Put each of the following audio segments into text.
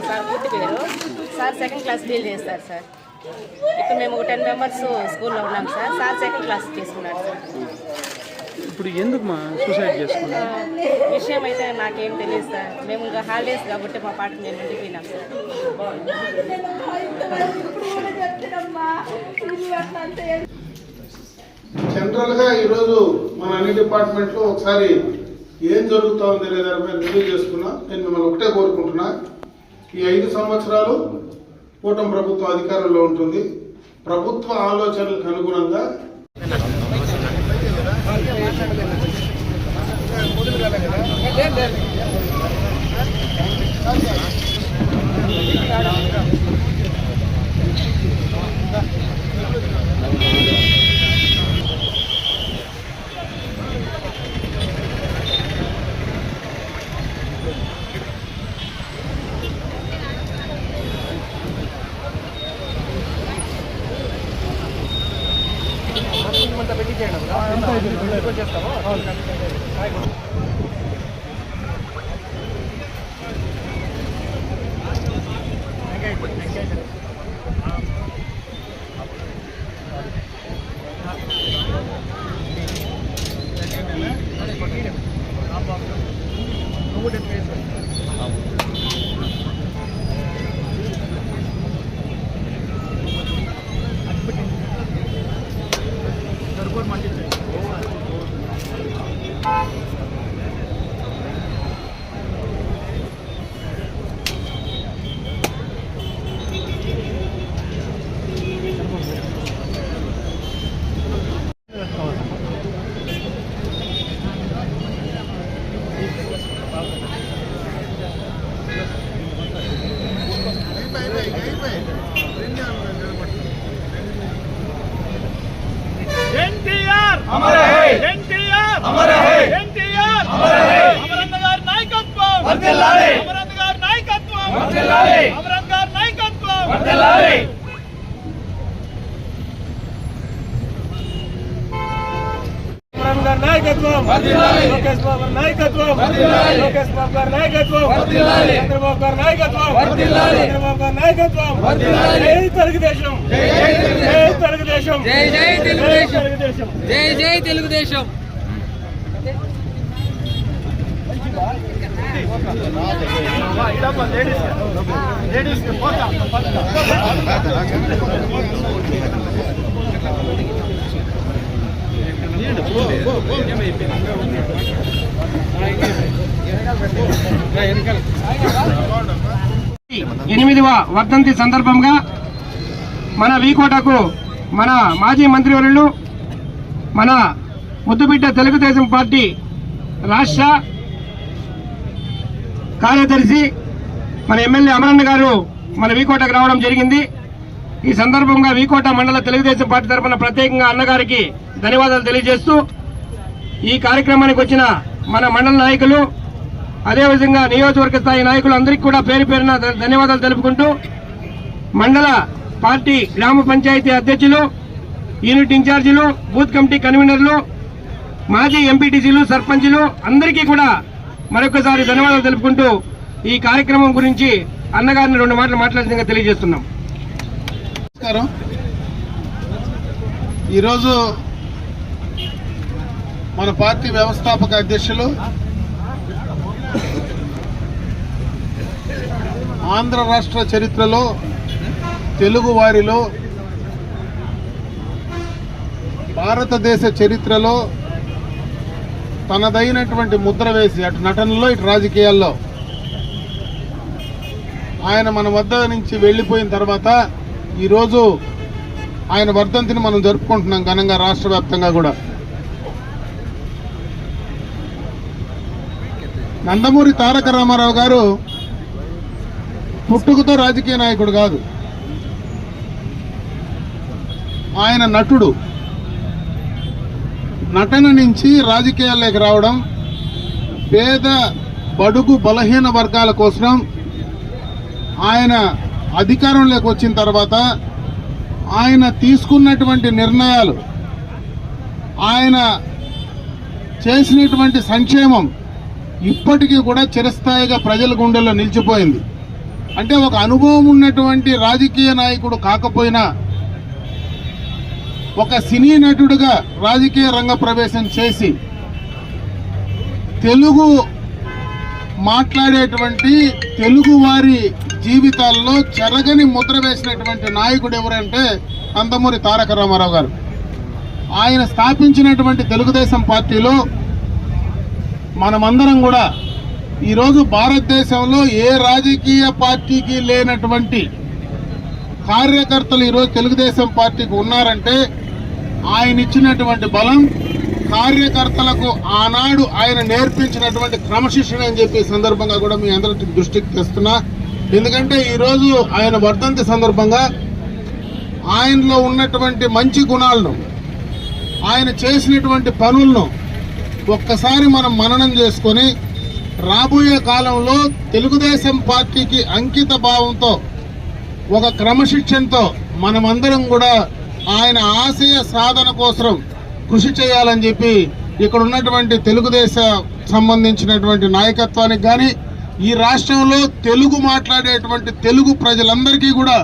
Sir పూర్తి పేరు. Sir second class deal చేస్తారు సార్. ఇప్పుడు మేము 10 మెంబర్స్ స్కూల్లో ఉన్నాం సార్. సార్ సెకండ్ క్లాస్ తీసుకున్నాడు సార్. ఇప్పుడు ఎందుకు మా సూసైడ్ చేసుకున్నాం విషయం అయితే నాకేం తెలియదు సార్. మేము ఇంకా హాలిడేస్ కాబట్టి మా పాటకు మేము ఉండిపోయినాం సార్. జనరల్గా ఈరోజు మన అన్ని డిపార్ట్మెంట్లో ఒకసారి ఏం జరుగుతూ ఉంది లేదా రివ్యూ చేసుకున్నా. నేను మిమ్మల్ని ఒకటే కోరుకుంటున్నా, ఈ 5 సంవత్సరాలు కూటమి ప్రభుత్వం అధికారంలో ఉంటుంది. ప్రభుత్వ ఆలోచనలకు అనుగుణంగా లోకేష్ బాబు నాయకత్వం, లోకేష్ బాబు గారి నాయకత్వం, చంద్రబాబు గారి నాయకత్వం, చంద్రబాబు గారి నాయకత్వం. జై తెలుగుదేశం, జై తెలుగుదేశం, జై జై తెలుగుదేశం, జై జై తెలుగుదేశం. ఎనిమిదవ వర్ధంతి సందర్భంగా మన వీకోటకు మన మాజీ మంత్రివర్యులు, మన ముద్దుబిడ్డ తెలుగుదేశం పార్టీ రాష్ట్ర కార్యదర్శి మన ఎమ్మెల్యే అమరన్న గారు మన వీకోటకు రావడం జరిగింది. ఈ సందర్భంగా వీకోట మండల తెలుగుదేశం పార్టీ తరఫున ప్రత్యేకంగా అన్నగారికి ధన్యవాదాలు తెలియజేస్తూ, ఈ కార్యక్రమానికి వచ్చిన మన మండల నాయకులు, అదేవిధంగా నియోజకవర్గ స్థాయి నాయకులు అందరికీ కూడా పేరు పేరున ధన్యవాదాలు తెలుపుకుంటూ, మండల పార్టీ గ్రామ పంచాయతీ అధ్యక్షులు, యూనిట్ ఇన్ఛార్జీలు, బూత్ కమిటీ కన్వీనర్లు, మాజీ ఎంపీటీసీలు, సర్పంచులు అందరికీ కూడా మరొకసారి ధన్యవాదాలు తెలుపుకుంటూ ఈ కార్యక్రమం గురించి అన్నగారిని 2 మాటలు మాట్లాడిందిగా తెలియజేస్తున్నాం. నమస్కారం. ఈరోజు మన పార్టీ వ్యవస్థాపక అధ్యక్షులు, ఆంధ్ర రాష్ట్ర చరిత్రలో, తెలుగు వారిలో, భారతదేశ చరిత్రలో తనదైనటువంటి ముద్ర వేసి, అటు నటనలో ఇటు రాజకీయాల్లో ఆయన మన వద్ద నుంచి వెళ్లిపోయిన తర్వాత ఈరోజు ఆయన వర్ధంతిని మనం జరుపుకుంటున్నాం ఘనంగా రాష్ట్ర వ్యాప్తంగా కూడా. నందమూరి తారక రామారావు గారు పుట్టుకతో రాజకీయ నాయకుడు కాదు, ఆయన నటుడు. నటన నుంచి రాజకీయాల్లోకి రావడం, పేద బడుగు బలహీన వర్గాల కోసం ఆయన అధికారంలోకి వచ్చిన తర్వాత ఆయన తీసుకున్నటువంటి నిర్ణయాలు, ఆయన చేసినటువంటి సంక్షేమం ఇప్పటికీ కూడా చిరస్థాయిగా ప్రజల గుండెల్లో నిలిచిపోయింది. అంటే ఒక అనుభవం ఉన్నటువంటి రాజకీయ నాయకుడు కాకపోయినా ఒక సినీ నటుడుగా రాజకీయ రంగ ప్రవేశం చేసి తెలుగు మాట్లాడేటువంటి తెలుగు వారి జీవితాల్లో చెరగని ముద్ర వేసినటువంటి నాయకుడు ఎవరంటే నందమూరి తారక రామారావు గారు. ఆయన స్థాపించినటువంటి తెలుగుదేశం పార్టీలో మనమందరం కూడా ఈరోజు భారతదేశంలో ఏ రాజకీయ పార్టీకి లేనటువంటి కార్యకర్తలు ఈరోజు తెలుగుదేశం పార్టీకి ఉన్నారంటే ఆయన ఇచ్చినటువంటి బలం, కార్యకర్తలకు ఆనాడు ఆయన నేర్పించినటువంటి క్రమశిక్షణ అని చెప్పి సందర్భంగా కూడా మీ అందరి దృష్టికి తెస్తున్నా. ఎందుకంటే ఈరోజు ఆయన వర్ధంతి సందర్భంగా ఆయనలో ఉన్నటువంటి మంచి గుణాలను, ఆయన చేసినటువంటి పనులను ఒక్కసారి మనం మననం చేసుకొని రాబోయే కాలంలో తెలుగుదేశం పార్టీకి అంకిత భావంతో ఒక క్రమశిక్షణతో మనమందరం కూడా ఆయన ఆశయ సాధన కోసం కృషి చేయాలని చెప్పి ఇక్కడ ఉన్నటువంటి తెలుగుదేశం సంబంధించినటువంటి నాయకత్వానికి కానీ ఈ రాష్ట్రంలో తెలుగు మాట్లాడేటువంటి తెలుగు ప్రజలందరికీ కూడా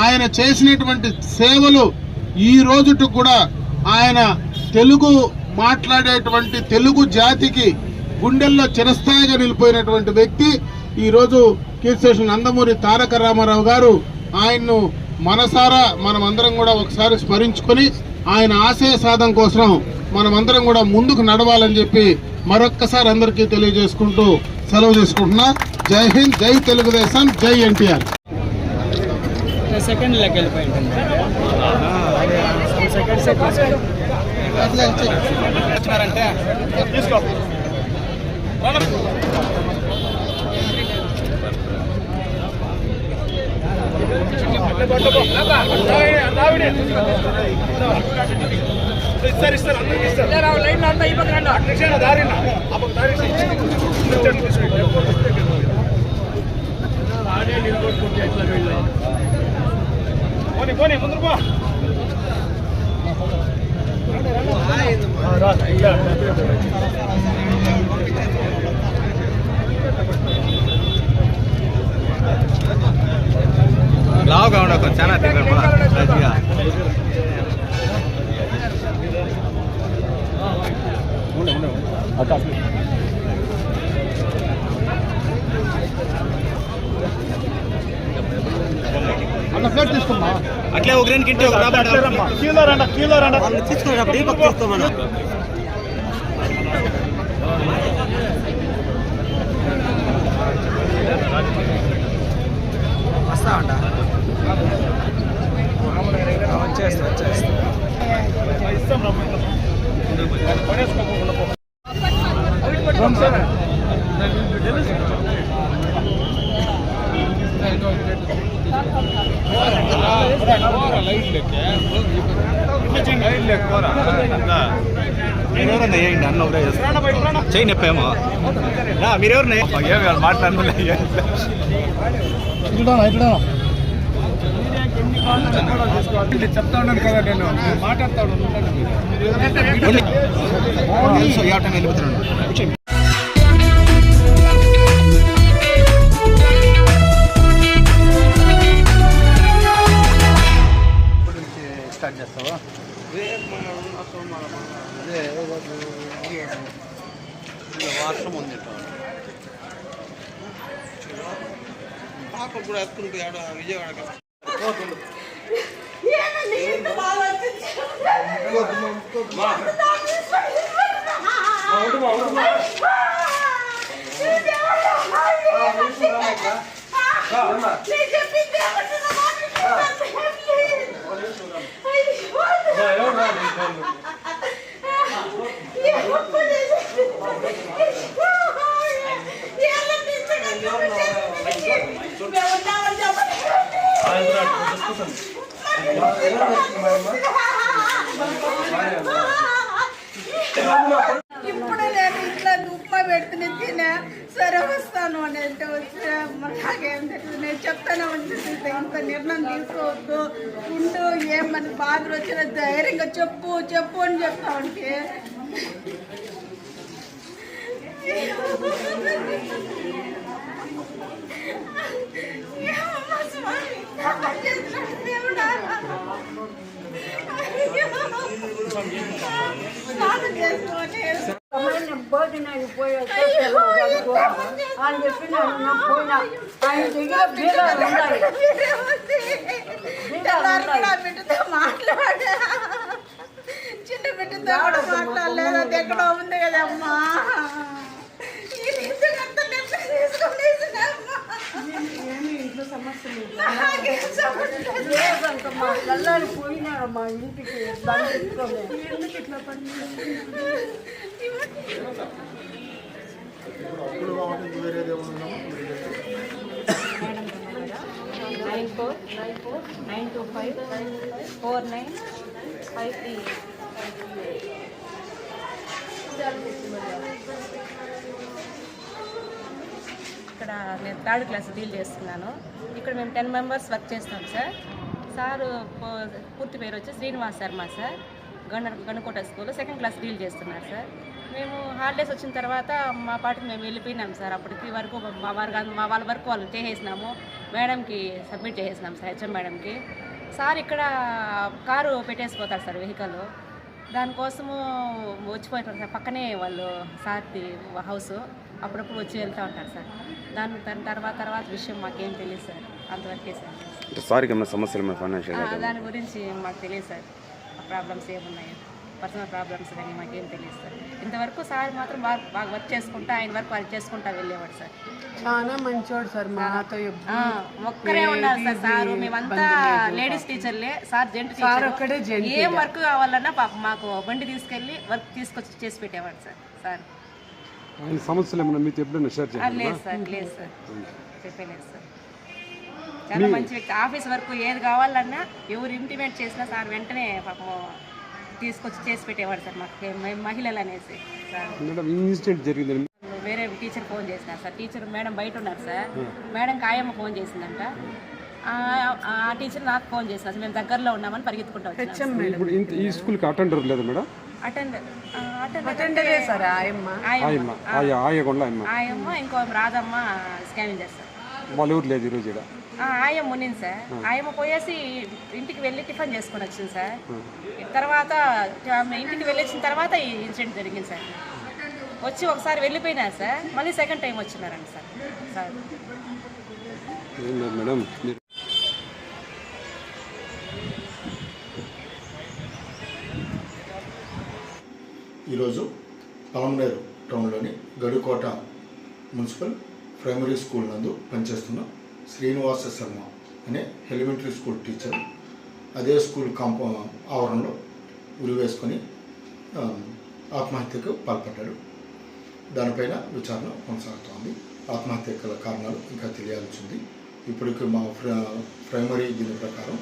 ఆయన చేసినటువంటి సేవలు ఈ రోజుకు కూడా ఆయన తెలుగు మాట్లాడేటువంటి తెలుగు జాతికి గుండెల్లో చిరస్థాయిగా నిలిపోయినటువంటి వ్యక్తి ఈరోజు కీర్తిశేషులు నందమూరి తారక రామారావు గారు. ఆయన్ను మనసారా మనమందరం కూడా ఒకసారి స్మరించుకొని ఆయన ఆశయ సాధన కోసం మనమందరం కూడా ముందుకు నడవాలని చెప్పి మరొక్కసారి అందరికీ తెలియజేసుకుంటూ సెలవు చేసుకుంటున్నా. జై హింద్, జై తెలుగుదేశం, జై ఎన్టీఆర్. సెకండ్ లెక్క వెళ్ళిపోయింది. తీసుకో. ఇస్తారు అందరికి ఇస్తారు. దారిన పోనీ ముందు పో. లావుగా ఉండకు చాలా తిరగ అట్లే ఒక రెండు కింటే తీసుకున్నప్పుడు ఈ పక్క తీసుకోమన్నా. వస్తా అంట వచ్చేస్తా. మీరెవరన్నా వేయండి అన్న ఒకటే చేయి నొప్పేమో మీరెవరన్నా మాట్లాడుతున్నా చెప్తా ఉన్నాను కదా, నేను మాట్లాడుతా ఉన్నాను. వెళ్ళిపోతున్నాను. స్టార్ట్ చేస్తావా? వర్షం ఉంది పాప కూడా ఎత్తుకుంటే విజయవాడ ఇప్పుడు నేను ఇట్లా ఉప్మా పెడుతున్నా తినే సరే వస్తాను అని అంటే వచ్చి నాకేం తెలియదు. నేను చెప్తానే ఉంటుంది ఇంత నిర్ణయం తీసుకోవద్దు ఉంటూ ఏమని బాధలు వచ్చిన ధైర్యంగా చెప్పు చెప్పు అని చెప్తా ఉంటే భోజనానికి పోయి అని చెప్పి నేను పోయినా ఆయన దగ్గర బీగాలు ఉన్నాయి. బిడ్డతో మాట్లాడా చిన్న బిడ్డతో కూడా మాట్లాడలేదు. అది ఎక్కడో ఉంది కదమ్మా. ఇంట్లో సమస్య లేదంటమ్మా. నల్లారి పోయినారమ్మా ఇంటికి ఎందుకు ఇట్లా పని ఇక్కడ నేను 3rd క్లాస్ డీల్ చేస్తున్నాను. ఇక్కడ మేము 10 మెంబర్స్ వర్క్ చేస్తాం సార్. సారు పూర్తి పేరు వచ్చి శ్రీనివాస్ శర్మ సార్. గణకోట స్కూల్లో 2nd క్లాస్ డీల్ చేస్తున్నారు సార్. మేము హాలిడేస్ వచ్చిన తర్వాత మా పాటికి మేము వెళ్ళిపోయినాం సార్. అప్పటికి వరకు మా వాళ్ళ వర్క్ వాళ్ళు చేసేసినాము. మేడంకి సబ్మిట్ చేసేసినాం సార్, హెచ్ఎం మేడంకి. సార్ ఇక్కడ కారు పెట్టేసిపోతారు సార్ వెహికల్. దానికోసము వచ్చిపోతారు సార్. పక్కనే వాళ్ళు సార్ది హౌస్. అప్పుడప్పుడు వచ్చి వెళ్తూ ఉంటారు సార్. దాని తర్వాత విషయం మాకేం తెలియదు సార్. అంతవరకే సార్. దాని గురించి మాకు తెలియదు సార్. ప్రాబ్లమ్స్ ఏమున్నాయో, పర్సనల్ ప్రాబ్లమ్స్ కానీ మాకేం తెలియదు సార్. ఇంతవరకు సార్ మాత్రం బాగా వర్క్ చేసుకుంటా, ఆయన వర్క్ వాళ్ళు చేసుకుంటా వెళ్ళేవాడు సార్. చాలా మంచివాడు సార్. మాతో ఒక్కరే ఉన్నారు సార్. సారు మేమంతా లేడీస్ టీచర్లే, సార్ జెంట్ టీచర్. ఏం వర్క్ కావాలన్నా మాకు బండి తీసుకెళ్ళి వర్క్ తీసుకొచ్చి చేసి పెట్టేవాడు సార్. సార్ ఆయన సమస్యలు ఏమన్నా మీతో ఎప్పుడైనా షేర్ చేయాలి? లేదు సార్, లేదు సార్, చెప్పలేదు సార్. చాలా మంచి వ్యక్తి. ఆఫీస్ వర్క్ ఏది కావాలన్నా ఎవరు ఇంటిమేట్ చేసినా సార్ వెంటనే పాపం తీసుకొచ్చి చేసి పెట్టేవాడు సార్. మాకు మహిళలు అనేసి సార్. ఇన్సిడెంట్ జరిగింది. వేరే టీచర్ ఫోన్ చేసినారు సార్. టీచర్ మేడం బయట ఉన్నారు సార్. మేడం ఆయమ్మ ఫోన్ చేసిందంట. ఆ టీచర్ నాకు ఫోన్ చేసినారు. మేము దగ్గరలో ఉన్నామని పరిగెత్తుకుంటూ వచ్చాం. ఇప్పుడు ఈ స్కూల్కి అటెండర్ లేదు మేడం? అటెండరే సార్. ఆయమ్మ ఇంకో రాధమ్మ స్కావెంజర్ సార్. వాళ్ళు ఎవరు లేదు ఈరోజు ఇక్కడ? ఆయమ్మ ఉన్నింది సార్. ఆయమ్మ పోయేసి ఇంటికి వెళ్ళి టిఫిన్ చేసుకొని వచ్చింది సార్. తర్వాత ఇంటికి వెళ్ళొచ్చిన తర్వాత ఈ ఇన్సిడెంట్ జరిగింది సార్. వచ్చి ఒకసారి వెళ్ళిపోయినారు సార్. మళ్ళీ 2nd టైం వచ్చినారండి సార్. సార్ మేడం ఈరోజు పలమనేరు టౌన్లోని గడుకోట మున్సిపల్ ప్రైమరీ స్కూల్ నందు పనిచేస్తున్న శ్రీనివాస శర్మ అనే ఎలిమెంటరీ స్కూల్ టీచర్ అదే స్కూల్ ఆవరణలో ఉరివేసుకొని ఆత్మహత్యకు పాల్పడ్డాడు. దానిపైన విచారణ కొనసాగుతోంది. ఆత్మహత్య గల కారణాలు ఇంకా తెలియాల్సి ఉంది. ఇప్పటికి మా ప్రైమరీ దీని ప్రకారం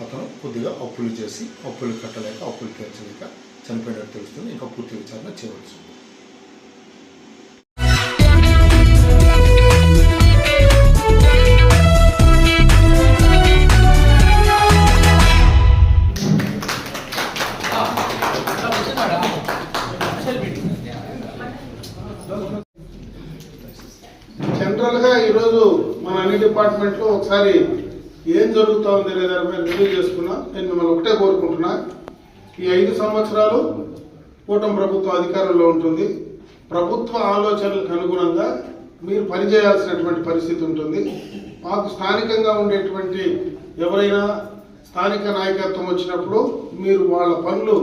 అతను కొద్దిగా అప్పులు చేసి అప్పులు కట్టలేక అప్పులు తీర్చలేక చనిపోయినట్టు తెలుస్తుంది. ఇంకా పూర్తి విచారణ చేయవలసి ఉంది. జనరల్గా ఈరోజు మన అన్ని డిపార్ట్మెంట్లో ఒకసారి ఏం జరుగుతూ ఉంది అనే దానిపై రివ్యూ చేసుకున్నా. నేను మిమ్మల్ని ఒకటే కోరుకుంటున్నా, ఈ 5 సంవత్సరాలు కూటమి ప్రభుత్వం అధికారంలో ఉంటుంది. ప్రభుత్వ ఆలోచనలకు అనుగుణంగా మీరు పనిచేయాల్సినటువంటి పరిస్థితి ఉంటుంది. మాకు స్థానికంగా ఉండేటువంటి ఎవరైనా స్థానిక నాయకత్వం వచ్చినప్పుడు మీరు వాళ్ళ పనులు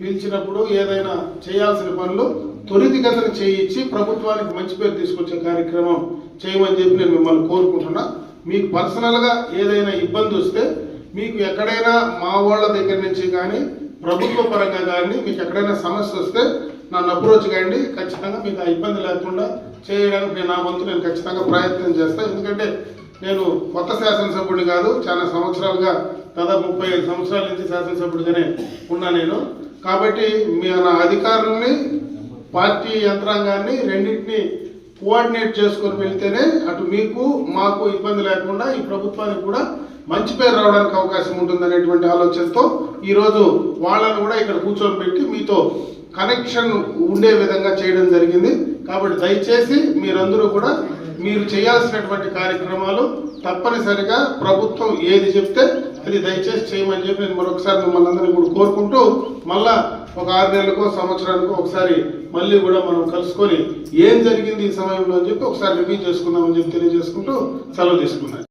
పిలిచినప్పుడు ఏదైనా చేయాల్సిన పనులు త్వరితగతిన చేయించి ప్రభుత్వానికి మంచి పేరు తీసుకొచ్చే కార్యక్రమం చేయమని చెప్పి నేను మిమ్మల్ని కోరుకుంటున్నా. మీకు పర్సనల్గా ఏదైనా ఇబ్బంది వస్తే మీకు ఎక్కడైనా మా వాళ్ళ దగ్గర నుంచి కానీ ప్రభుత్వ పరంగా కానీ మీకు ఎక్కడైనా సమస్య వస్తే నన్ను అప్రోచ్ కాండి. ఖచ్చితంగా మీకు ఆ ఇబ్బంది లేకుండా చేయడానికి నా వంతు నేను ఖచ్చితంగా ప్రయత్నం చేస్తాను. ఎందుకంటే నేను కొత్త శాసనసభ్యుడిని కాదు, చాలా సంవత్సరాలుగా దాదాపు 35 సంవత్సరాల నుంచి శాసనసభ్యుడిగానే ఉన్నా నేను. కాబట్టి నా అధికారుల్ని పార్టీ యంత్రాంగాన్ని రెండింటినీ కోఆర్డినేట్ చేసుకొని వెళ్తేనే అటు మీకు మాకు ఇబ్బంది లేకుండా ఈ ప్రభుత్వానికి కూడా మంచి పేరు రావడానికి అవకాశం ఉంటుందనేటువంటి ఆలోచనతో ఈరోజు వాళ్ళని కూడా ఇక్కడ కూర్చొని పెట్టి మీతో కనెక్షన్ ఉండే విధంగా చేయడం జరిగింది. కాబట్టి దయచేసి మీరందరూ కూడా మీరు చేయాల్సినటువంటి కార్యక్రమాలు తప్పనిసరిగా ప్రభుత్వం ఏది చెప్తే అది దయచేసి చేయమని చెప్పి నేను మరొకసారి మిమ్మల్ని అందరినీ కూడా కోరుకుంటూ మళ్ళా ఒక 6 నెలలకో సంవత్సరానికో ఒకసారి మళ్ళీ కూడా మనం కలుసుకొని ఏం జరిగింది ఈ సమయంలో అని చెప్పి ఒకసారి రివ్యూ చేసుకుందామని చెప్పి తెలియజేసుకుంటూ సెలవు తీసుకున్నాను.